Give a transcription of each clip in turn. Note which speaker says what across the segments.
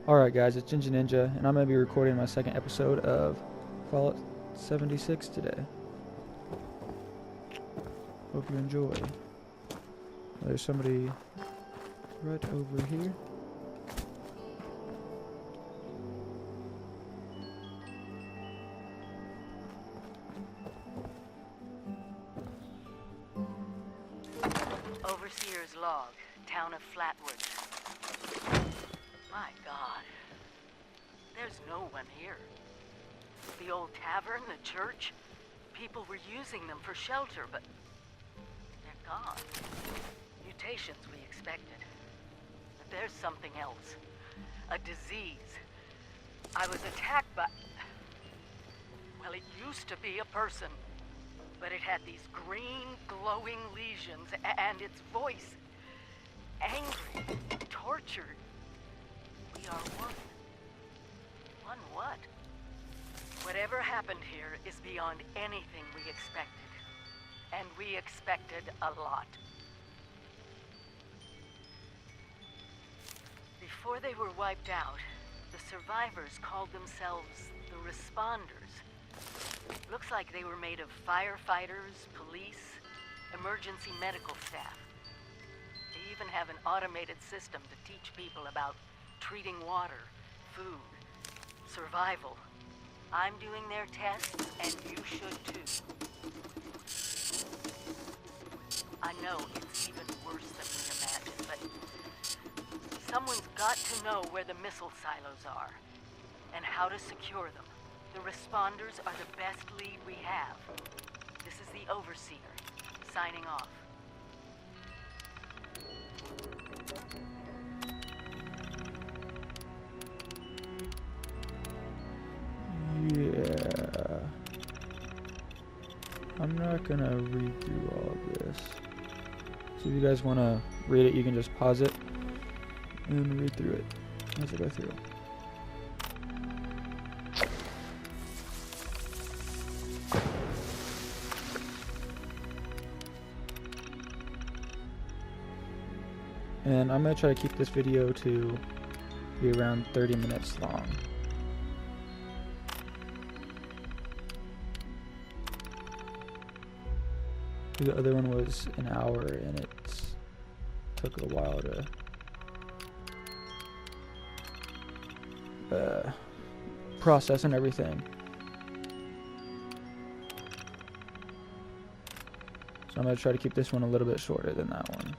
Speaker 1: Alright guys, it's Ginga Ninja, and I'm going to be recording my second episode of Fallout 76 today. Hope you enjoy. There's somebody right over here.
Speaker 2: Overseer's log, town of Flatwood. My God, there's no one here. The old tavern, the church, people were using them for shelter, but they're gone. Mutations we expected. But there's something else. A disease. I was attacked by... Well, it used to be a person. But it had these green, glowing lesions, and its voice. Angry, tortured. We are one. One what? Whatever happened here is beyond anything we expected. And we expected a lot. Before they were wiped out, the survivors called themselves the Responders. Looks like they were made of firefighters, police, emergency medical staff. They even have an automated system to teach people about treating water, food, survival. I'm doing their tests, and you should too. I know it's even worse than we imagined, but someone's got to know where the missile silos are, and how to secure them. The Responders are the best lead we have. This is the Overseer, signing off.
Speaker 1: Yeah. I'm not gonna read through all of this. So if you guys want to read it, you can just pause it and read through it as I go through. And I'm going to try to keep this video to be around 30 minutes long. The other one was an hour, and it took a while to process and everything. So I'm going to try to keep this one a little bit shorter than that one,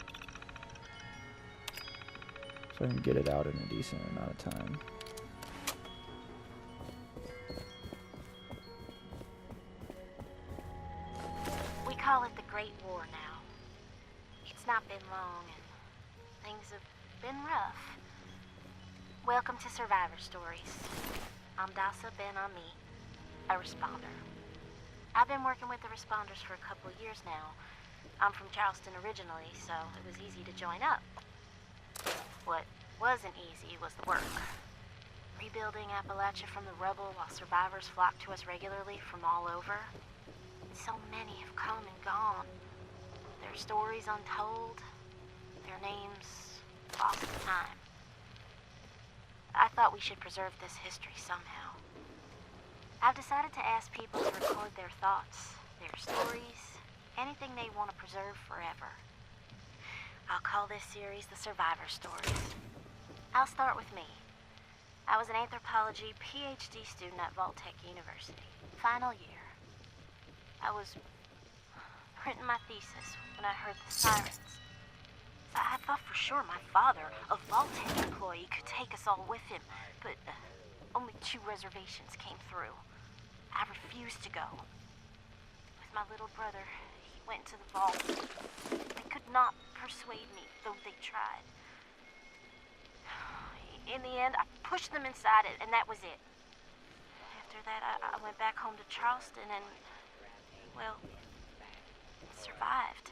Speaker 1: so I can get it out in a decent amount of time.
Speaker 3: We call it the Great War now. It's not been long and things have been rough. Welcome to Survivor Stories. I'm Dasa Ben-Ami, a responder. I've been working with the responders for a couple of years now. I'm from Charleston originally, so it was easy to join up. What wasn't easy was the work. Rebuilding Appalachia from the rubble while survivors flock to us regularly from all over. So many have come and gone. Their stories untold, their names lost to time. I thought we should preserve this history somehow. I've decided to ask people to record their thoughts, their stories, anything they want to preserve forever. I'll call this series the Survivor Stories. I'll start with me. I was an anthropology PhD student at Vault-Tec University, final year. I was printing my thesis when I heard the sirens. I thought for sure my father, a Vault-Tec employee, could take us all with him, but only 2 reservations came through. I refused to go. With my little brother, he went to the vault. They could not persuade me, though they tried. In the end, I pushed them inside it, and that was it. After that, I went back home to Charleston and, well, survived.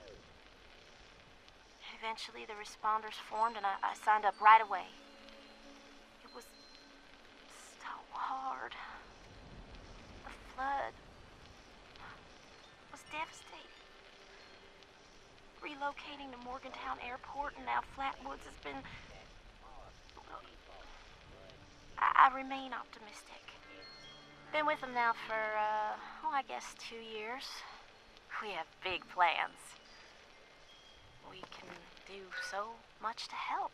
Speaker 3: Eventually, the responders formed, and I signed up right away. It was so hard. The flood was devastating. Relocating to Morgantown Airport and now Flatwoods has been remain optimistic. Been with them now for, I guess 2 years. We have big plans. We can do so much to help.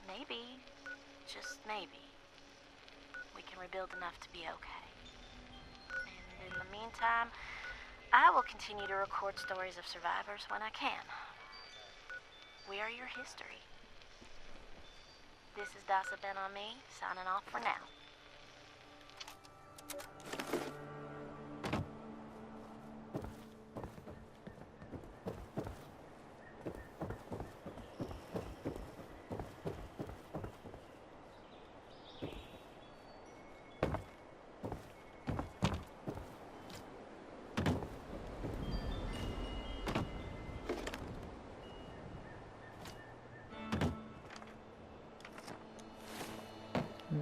Speaker 3: Maybe, just maybe, we can rebuild enough to be okay. And in the meantime, I will continue to record stories of survivors when I can. We are your history. This is Dasa Ben on me, signing off for now.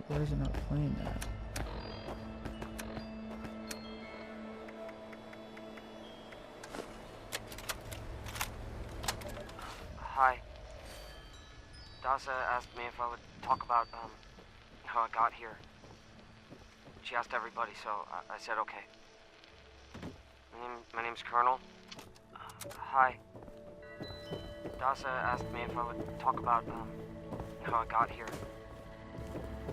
Speaker 1: Why is it not playing that?
Speaker 4: Hi. Dasa asked me if I would talk about, how I got here. She asked everybody, so I said okay. My name's Colonel. Hi. Dasa asked me if I would talk about, how I got here.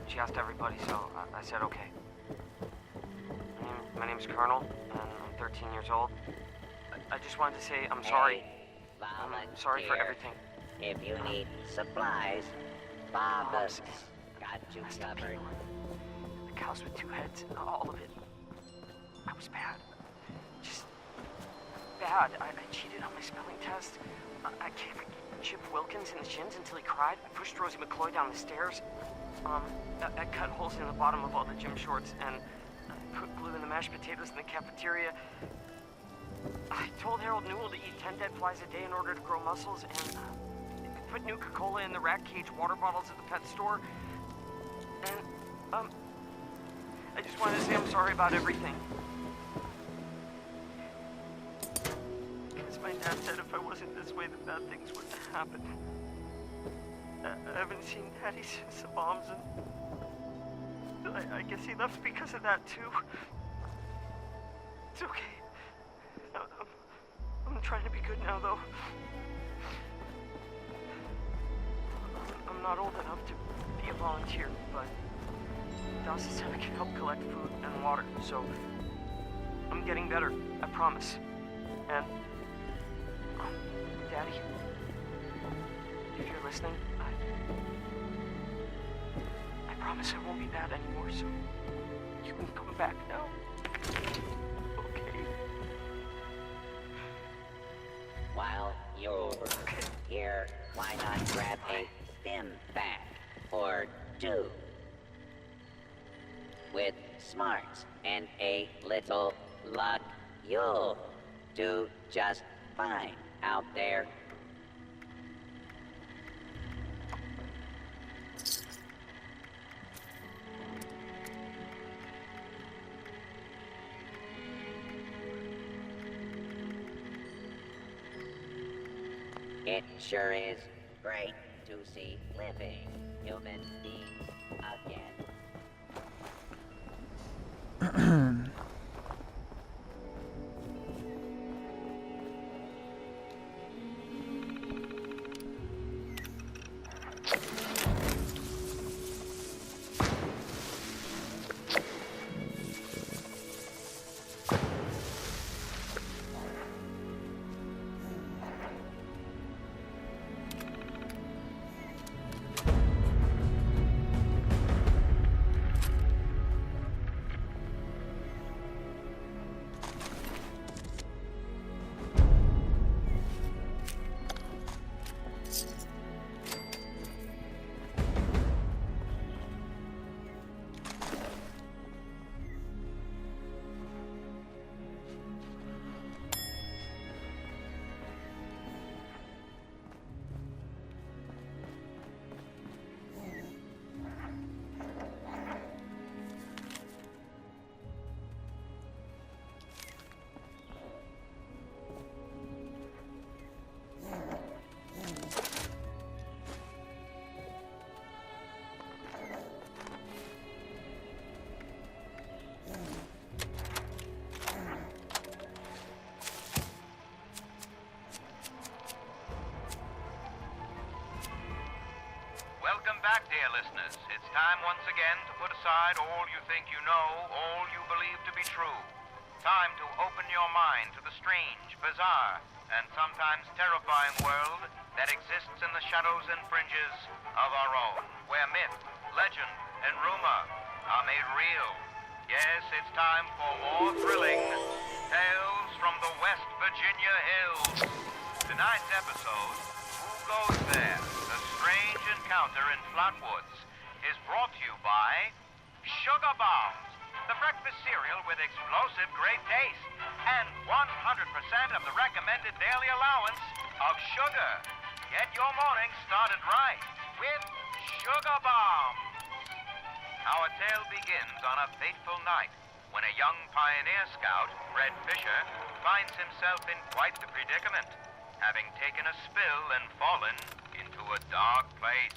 Speaker 4: She asked everybody, so I said okay. My name's Colonel, and I'm 13 years old. I just wanted to say I'm sorry. I'm sorry for everything.
Speaker 5: If you need supplies, Bob got you covered.
Speaker 4: The cows with 2 heads, all of it. I was bad. Just bad. I cheated on my spelling test. I kicked Chip Wilkins in the shins until he cried. I pushed Rosie McCloy down the stairs. I cut holes in the bottom of all the gym shorts and put glue in the mashed potatoes in the cafeteria. I told Harold Newell to eat 10 dead flies a day in order to grow muscles, and put Nuka-Cola in the rat cage water bottles at the pet store. And, I just wanted to say I'm sorry about everything. Because my dad said if I wasn't this way, then bad things would happen. I haven't seen Daddy since the bombs, and I guess he left because of that, too. It's okay. I'm trying to be good now, though. I'm not old enough to be a volunteer, but Dawson said I can help collect food and water, so I'm getting better, I promise. And, Daddy, if you're listening, I promise I won't be bad anymore, so you can come back now. Okay.
Speaker 5: While you're here, why not grab a stim pack or 2? With smarts and a little luck, you'll do just fine out there. It sure is great to see living human beings again.
Speaker 6: Welcome back, dear listeners. It's time once again to put aside all you think you know, all you believe to be true. Time to open your mind to the strange, bizarre, and sometimes terrifying world that exists in the shadows and fringes of our own, where myth, legend, and rumor are made real. Yes, it's time for more thrilling tales from the West Virginia hills. Tonight's episode, Who Goes There? The Strange Encounter in Flatwoods, is brought to you by Sugar Bombs, the breakfast cereal with explosive great taste and 100% of the recommended daily allowance of sugar. Get your morning started right with Sugar Bombs. Our tale begins on a fateful night when a young pioneer scout, Red Fisher, finds himself in quite the predicament, having taken a spill and fallen into a dark place.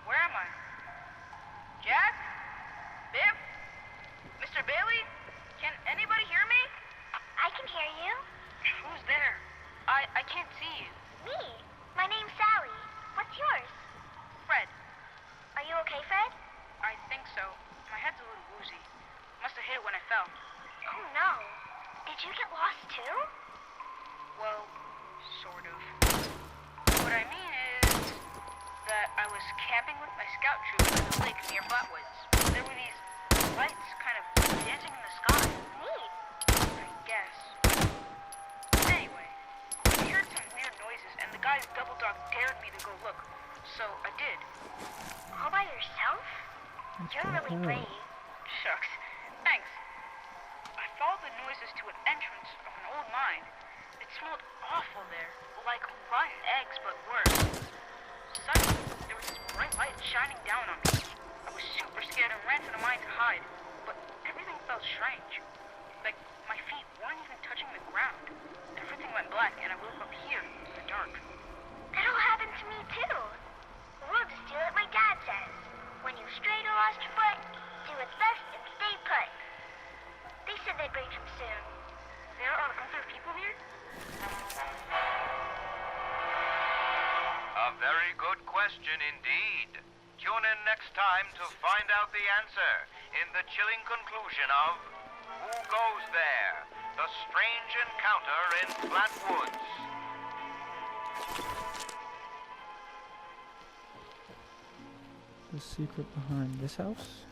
Speaker 7: Where am I? Jack? Biff? Mr. Bailey? Can anybody hear me?
Speaker 3: I can hear you.
Speaker 7: Who's there? I can't see you.
Speaker 3: Me. My name's Sally. What's yours?
Speaker 7: Fred.
Speaker 3: Are you okay, Fred?
Speaker 7: I think so. My head's a little woozy. Must have hit it when I fell.
Speaker 3: Oh, no. Did you get lost, too?
Speaker 7: Well, sort of. What I mean is that I was camping with my scout troop at the lake near Flatwoods. There were these lights kind of dancing in the sky.
Speaker 3: Neat.
Speaker 7: I guess. Anyway, I heard some weird noises, and the guy's double dog dared me to go look. So I did.
Speaker 3: All by yourself? You're really brave.
Speaker 7: Shucks. Thanks. I followed the noises to an entrance of an old mine. It smelled awful there, like rotten eggs, but worse. Suddenly, there was this bright light shining down on me. I was super scared and ran to the mine to hide, but everything felt strange. Like my feet weren't even touching the ground. Everything went black, and I woke up here in the dark.
Speaker 3: That all happened to me, too. We'll just do what my dad says. When you've strayed or lost your foot, do what's best and stay put. They said they'd bring him soon.
Speaker 7: There are other people here?
Speaker 6: A very good question indeed. Tune in next time to find out the answer in the chilling conclusion of Who Goes There? The Strange Encounter in Flatwoods.
Speaker 1: The secret behind this house?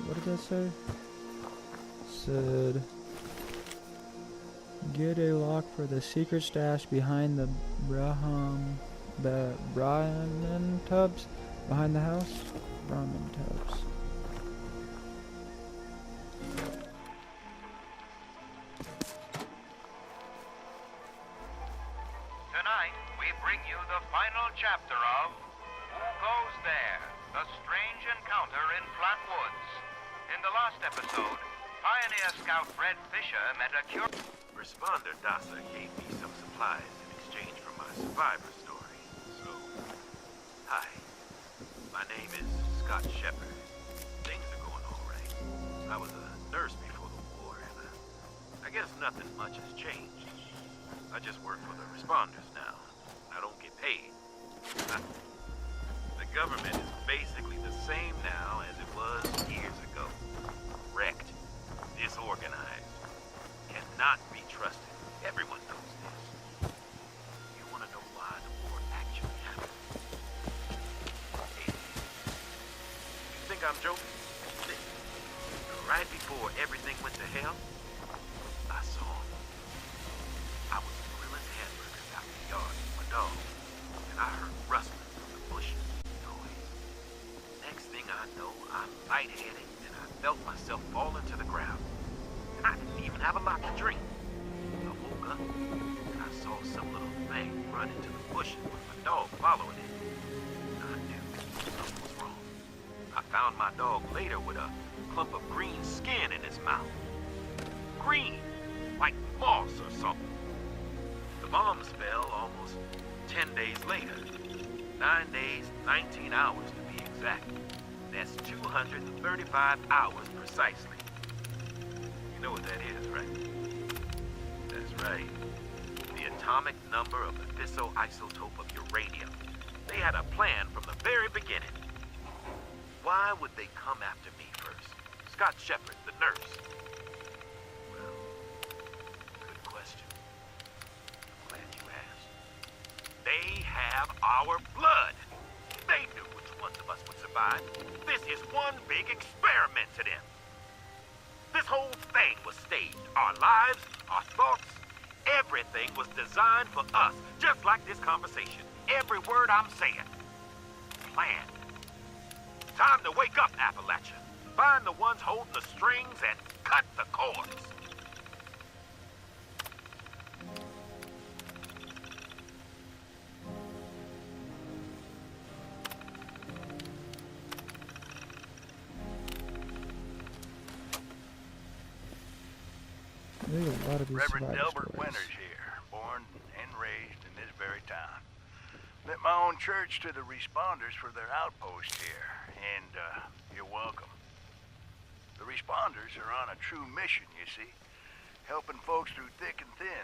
Speaker 1: What did that say? Said, get a lock for the secret stash behind the Brahman tubs behind the house. Brahman tubs.
Speaker 6: Tonight, we bring you the final chapter of Who Goes There? The Strange Encounter in Flatwoods. In the last episode, Pioneer Scout Red Fisher met a
Speaker 8: Responder Dasa gave me some supplies in exchange for my survivor story. So, hi. My name is Scott Shepard. Things are going all right. I was a nurse before the war, and I guess nothing much has changed. I just work for the responders now. I don't get paid. The government is basically the same now as it was years ago. Wrecked. Disorganized. Cannot be trusted. Everyone knows this. You want to know why the war actually happened? You think I'm joking? Right before everything went to hell, I saw him. I was grilling hamburgers out in the yard with my dog, and I heard rustling from the bushes. Noise. Next thing I know, I'm lightheaded, and I felt myself fall into the ground. I didn't even have a lot to drink. I woke up, and I saw some little thing run into the bushes with my dog following it. I knew something was wrong. I found my dog later with a clump of green skin in his mouth. Green! like moss or something. The bombs fell almost 10 days later. 9 days, 19 hours to be exact. That's 235 hours precisely. You know what that is, right? That's right. The atomic number of the fissile isotope of uranium. They had a plan from the very beginning. Why would they come after me first? Scott Shepard, the nurse. Well, good question. I'm glad you asked. They have our blood. They knew which ones of us would survive. This is one big experiment to them. This whole thing was staged. Our lives, our thoughts, everything was designed for us, just like this conversation. Every word I'm saying. Planned. Time to wake up, Appalachia. Find the ones holding the strings and cut the cords.
Speaker 1: There's a lot of these
Speaker 9: Reverend
Speaker 1: survivor
Speaker 9: Delbert
Speaker 1: stories.
Speaker 9: Winters here, born and raised in this very town. Lit my own church to the responders for their outpost here, and you're welcome. The responders are on a true mission, you see, helping folks through thick and thin,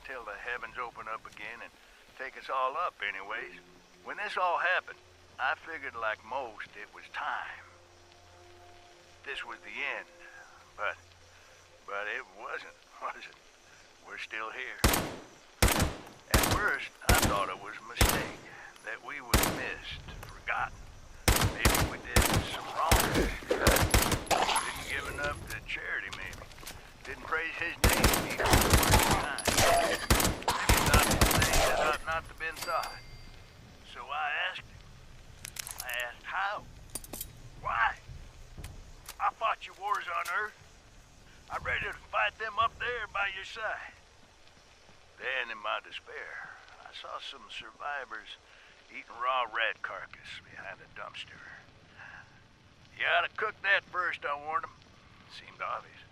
Speaker 9: till the heavens open up again and take us all up anyways. When this all happened, I figured like most it was time. This was the end, but it wasn't, was it? We're still here. At first, I thought it was a mistake, that we was missed, forgotten. Maybe we did some wrong. Didn't give enough to charity, maybe. Didn't praise his name even the first time. Maybe not things that ought not to been thought. So I asked him. I asked how? Why? I fought your wars on Earth. I'm ready to fight them up there by your side. Then, in my despair, I saw some survivors eating raw rat carcass behind a dumpster. You ought to cook that first, I warned them. Seemed obvious.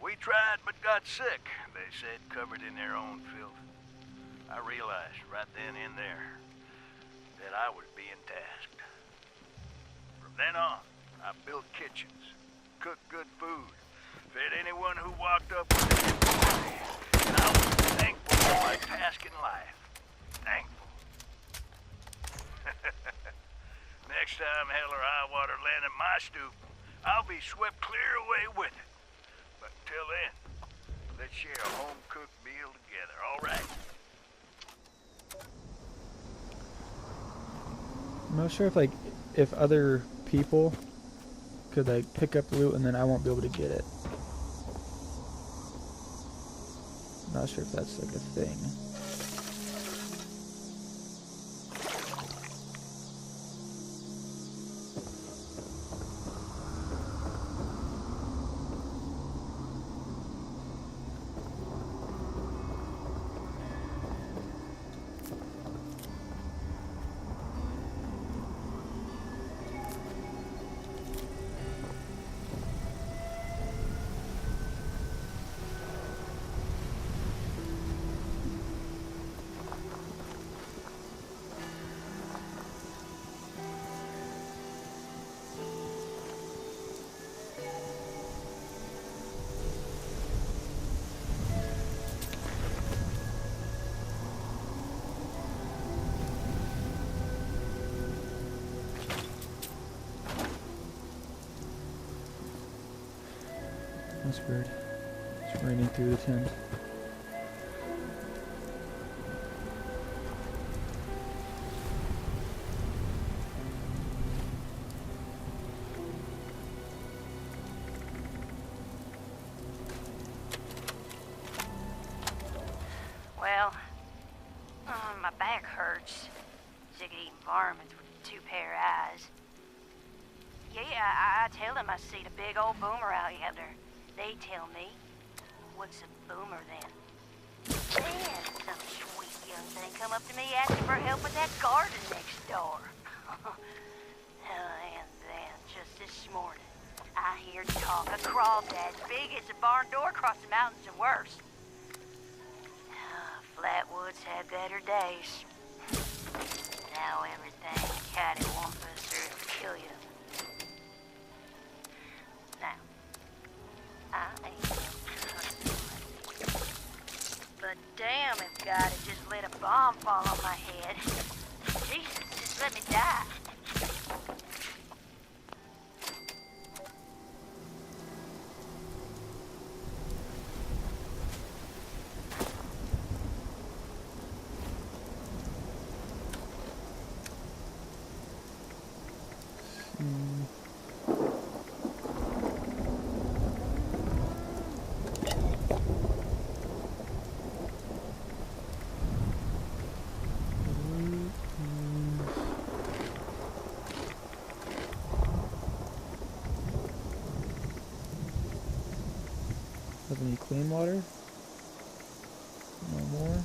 Speaker 9: We tried but got sick, they said, covered in their own filth. I realized right then and there that I was being tasked. From then on, I built kitchens, cooked good food, fed anyone who walked up with an empty. And I was thankful for my task in life. Thankful. Next time hell or high water land at my stoop, I'll be swept clear away with it. But until then, let's share a home-cooked meal together, all right?
Speaker 1: I'm not sure if other people could pick up loot and then I won't be able to get it. Not sure if that's a thing. That's weird. It's raining through the tent.
Speaker 3: Well, my back hurts. Sick of eating varmints with 2 pair of eyes. Yeah, I tell them I see the big old boomer out yonder. They tell me, what's a boomer then? Then some sweet young thing come up to me asking for help with that garden next door. And then, just this morning, I hear talk of crawdads big as a barn door across the mountains and worse. Flatwoods had better days. Now everything cattywampus or it'll kill you. Now, I ain't no but damn if God had just let a bomb fall on my head. Jesus, just let me die.
Speaker 1: Have any clean water? No more.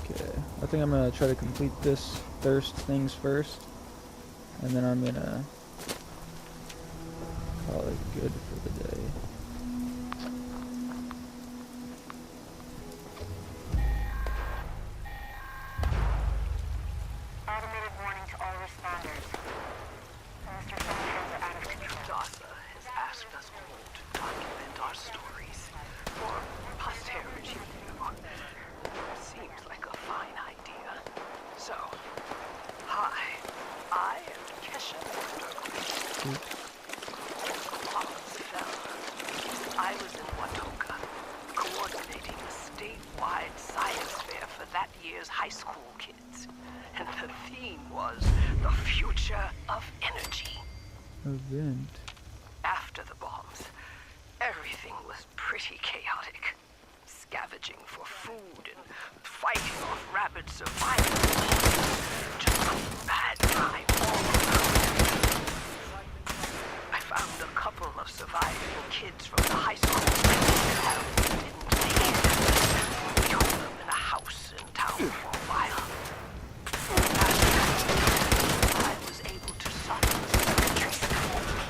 Speaker 1: Okay, I think I'm gonna try to complete this thirst things first, and then I'm gonna call it good for the day.
Speaker 3: Automated warning to all responders. Mr. Sanchez are out of control.
Speaker 4: DASA has asked us all to document our stories for posterity. Seems like a fine idea. So, hi, I am Kesha Vanderbilt. I was in Watoka, coordinating a statewide science fair for that year's high school kids. And the theme was the future of energy.
Speaker 1: Event.
Speaker 4: After the bombs, everything was pretty chaotic. Scavenging for food and fighting off rabid survivors. Just a bad time all around. I found a couple of surviving kids from the high school who didn't make it. We held them in a house in town for a while. I was able to silence the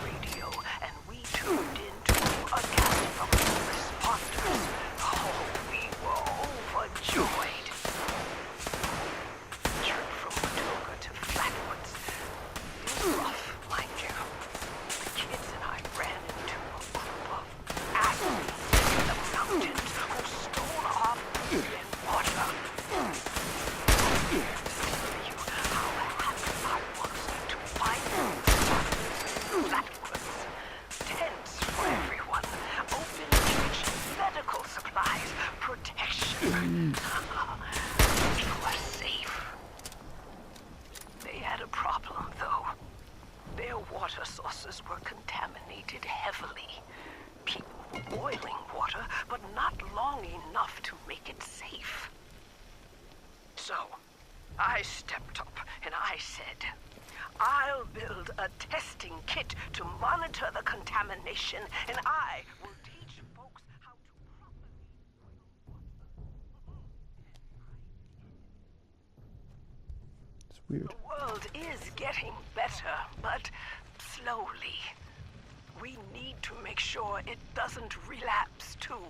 Speaker 4: radio, and we tuned into a broadcast from the responders. Oh, we were overjoyed. Trip from Watoka to Flatwoods. It was rough, mind you. The kids and I ran into a group of athletes in the mountains who stole our food and water. Tents for everyone, open kitchen, medical supplies, protection. We were safe. They had a problem, though. Their water sources were contaminated heavily. People were boiling water, but not long enough to make it safe. So, I stepped up and I said, I'll build a testing kit to monitor the contamination, and I will teach folks how to properly boil water.
Speaker 1: It's weird.
Speaker 4: The world is getting better, but slowly. We need to make sure it doesn't relapse, too.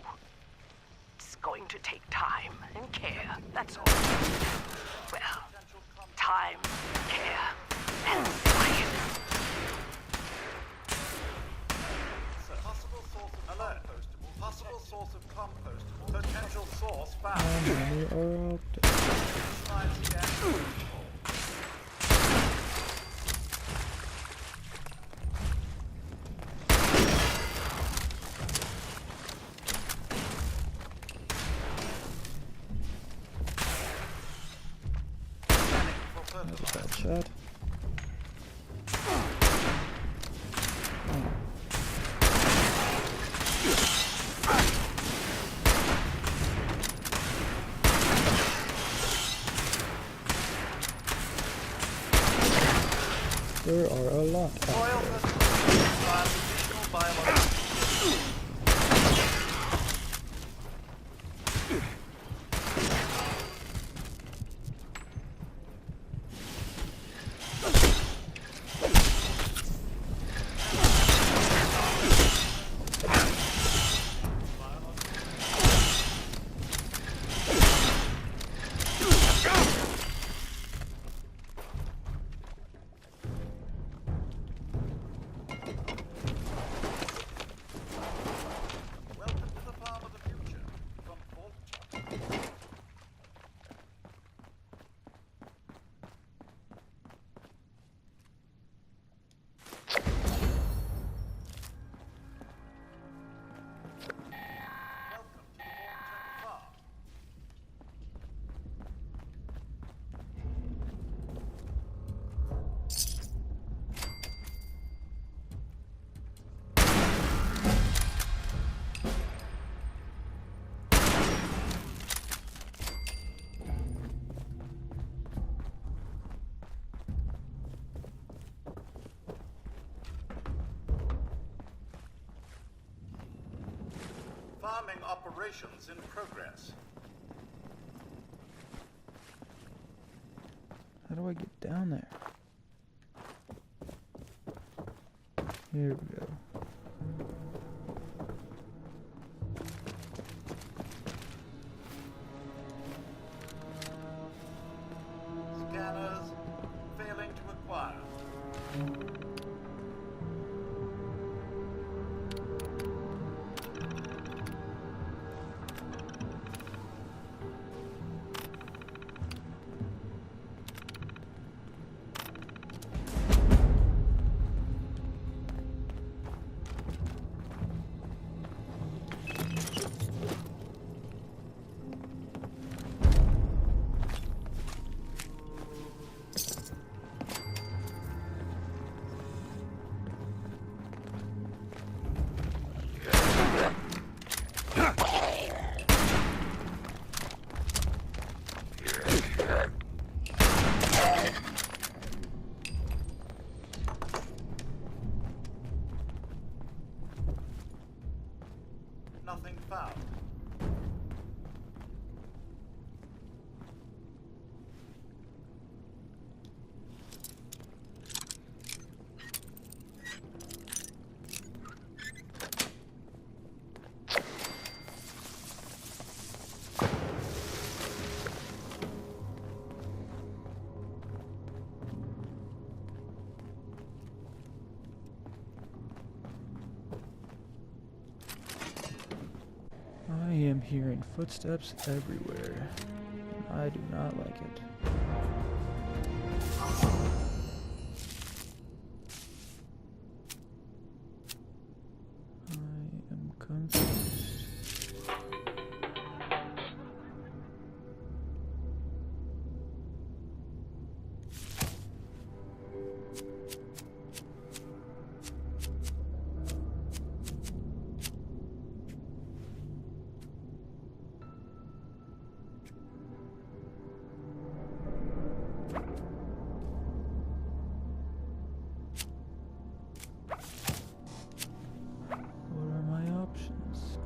Speaker 4: It's going to take time and care, that's all. Well, time, care, and science.
Speaker 10: Possible source of compostable. Possible source of compostable. Potential source found.
Speaker 1: How many are out there?
Speaker 10: Slides again.
Speaker 1: That's a bad shot. There are a lot out there.
Speaker 10: Additional biological. Arming operations in progress.
Speaker 1: How do I get down there? Here we go.
Speaker 10: Scanners failing to acquire. Nothing found.
Speaker 1: I am hearing footsteps everywhere. I do not like it. I am confused. What are my options?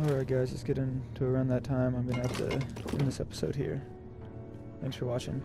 Speaker 1: Alright guys, it's getting to around that time. I'm gonna have to end this episode here. Thanks for watching.